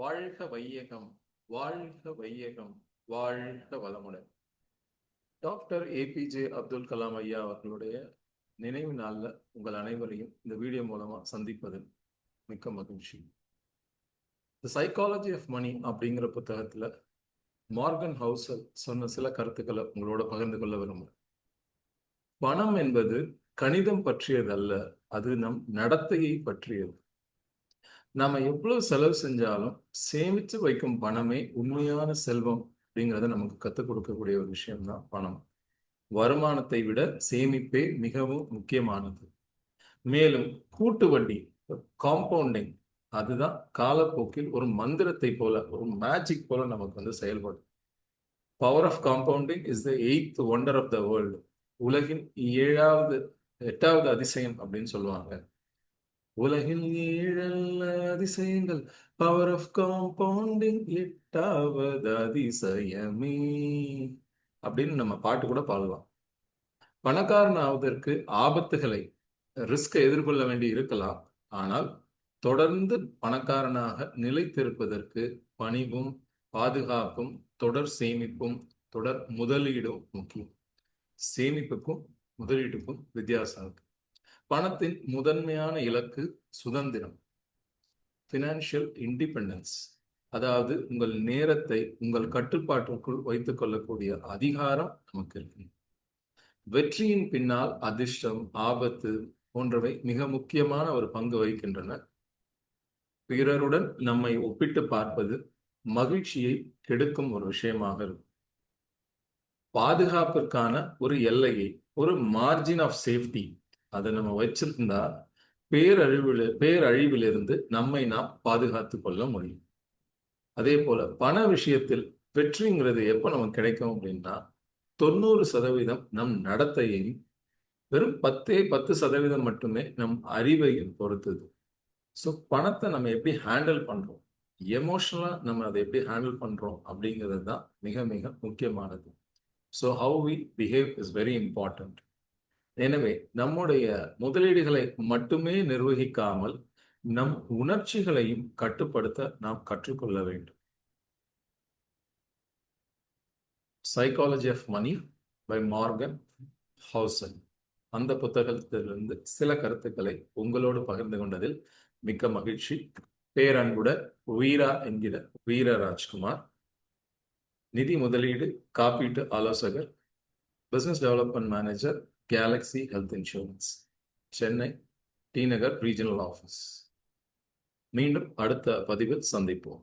வாழ்க வையகம், வாழ்க வையகம், வாழ்க வளமுடன். டாக்டர் ஏபிஜே அப்துல் கலாம் ஐயா அவர்களுடைய நினைவு நாளில் உங்கள் அனைவரையும் இந்த வீடியோ மூலமா சந்திப்பதில் மிக்க மகிழ்ச்சி. தி சைக்காலஜி ஆஃப் மணி அப்படிங்கிற புத்தகத்துல மார்கன் ஹவுசல் சொன்ன சில கருத்துக்களை உங்களோட பகிர்ந்து கொள்ள விரும்புகிறேன். பணம் என்பது கணிதம் பற்றியது அல்ல, அது நம் நடத்தையை பற்றியது. நாம எவ்வளவு செலவு செஞ்சாலும் சேமித்து வைக்கும் பணமே உண்மையான செல்வம் அப்படிங்கிறத நமக்கு கற்றுக் கொடுக்கக்கூடிய ஒரு விஷயம்தான் பணம். வருமானத்தை விட சேமிப்பே மிகவும் முக்கியமானது. மேலும் கூட்டு வட்டி, காம்பவுண்டிங், அதுதான் காலப்போக்கில் ஒரு மந்திரத்தை போல, ஒரு மேஜிக் போல நமக்கு செயல்படும். Power of compounding is the 8th wonder of the world. உலகின் 8வது அதிசயம் அப்படின்னு சொல்லுவாங்க. உலகில் 7 அதிசயங்கள், பவர் ஆஃப் காம்பவுண்டிங் 8வது அதிசயமே அப்படின்னு நம்ம பாட்டு கூட பாடலாம். பணக்காரன் ஆவதற்கு ஆபத்துகளை, ரிஸ்கை எதிர்கொள்ள வேண்டி இருக்கலாம். ஆனால் தொடர்ந்து பணக்காரனாக நிலைத்திருப்பதற்கு பணிவும் பாதுகாப்பும் தொடர் சேமிப்பும் தொடர் முதலீடும் முக்கியம். சேமிப்புக்கும் முதலீட்டுக்கும் வித்தியாசம் இருக்கு. பணத்தின் முதன்மையான இலக்கு சுதந்திரம், ஃபினான்ஷியல் இண்டிபெண்டன்ஸ். அதாவது உங்கள் நேரத்தை உங்கள் கட்டுப்பாட்டிற்குள் வைத்துக் கொள்ளக்கூடிய அதிகாரம் நமக்கு இருக்கு. வெற்றியின் பின்னால் அதிர்ஷ்டம், ஆபத்து போன்றவை மிக முக்கியமான ஒரு பங்கு வகிக்கின்றன. பிறருடன் நம்மை ஒப்பிட்டு பார்ப்பது மகிழ்ச்சியை கெடுக்கும் ஒரு விஷயமாக இருக்கும். பாதுகாப்பிற்கான ஒரு எல்லையை, ஒரு மார்ஜின் ஆஃப் சேஃப்டி, அதை நம்ம வச்சிருந்தா பேரழிவிலிருந்து நம்மை நாம் பாதுகாத்துக் கொள்ள முடியும். அதே போல பண விஷயத்தில் வெற்றிங்கிறது எப்போ நமக்கு கிடைக்கும் அப்படின்னா 90% நம் நடத்தையையும் வெறும் 10% மட்டுமே நம் அறிவையும் பொறுத்தது. ஸோ பணத்தை நம்ம எப்படி ஹேண்டில் பண்றோம், எமோஷனலா நம்ம அதை எப்படி ஹேண்டில் பண்றோம் அப்படிங்கிறது தான் மிக மிக முக்கியமானது. So how we behave is very important. எனவே நம்முடைய முதலீடுகளை மட்டுமே நிர்வகிக்காமல் நம் உணர்ச்சிகளையும் கட்டுப்படுத்த நாம் கற்றுக்கொள்ள வேண்டும். Psychology of money by Morgan Housel, அந்த புத்தகத்திலிருந்து சில கருத்துக்களை உங்களோடு பகிர்ந்து கொண்டதில் மிக்க மகிழ்ச்சி. பேரன்புட வீரா என்கிற வீர ராஜ்குமார், நிதி முதலீடு காப்பீட்டு ஆலோசகர், business development manager, Galaxy Health Insurance, Chennai T Nagar regional office. மீண்டும் அடுத்த பதிவில் சந்திப்போம்.